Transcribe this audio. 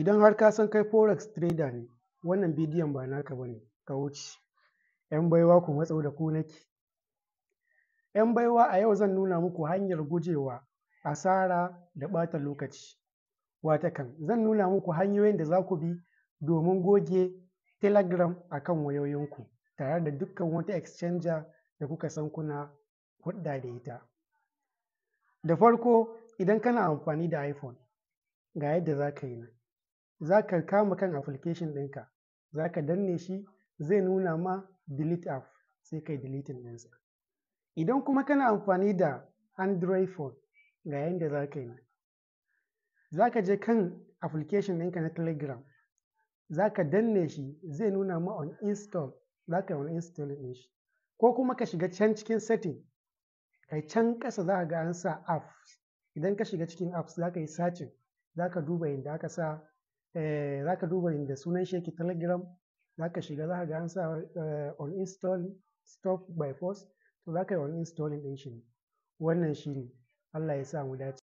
Idan har ka san kai forex trader ne, wannan bidiyon ba naka ba ne, ka wuce. 'Yan baiwa ku matso da ku nake. 'Yan baiwa a yau zan nuna muku hanyar gujewa asara da ɓata lokaci. Watakan zan nuna muku hanyoyin da za ku bi domin goge Telegram a kan wayoyinku tare da dukkan wata exchanger da kuka san kuna hulɗa da ita. Da farko idan kana amfani da iPhone, ga yadda za ka yi nan. Za ka kama kan application ɗinka, za ka danne shi zai nuna ma delete app, sai ka yi deleting ɗinsa. Idan kuma kana amfani da Android phone, ga yadda za ka yi nan. Za ka je kan application ɗinka na Telegram, za ka danne shi zai nuna ma uninstall, za ka yi uninstall ɗin shi. Ko kuma ka shiga can cikin setting, kai can ƙasa za ka ga an sa apps. Idan ka shiga cikin apps za ka yi searching, za ka duba inda aka sa za ka duba inda sunan shi yake Telegram, za ka shiga za ka ga an sa uninstall stop by force, to za ka yi uninstalling ɗin shi ne. Wannan shi ne. Allah ya sa mu dace.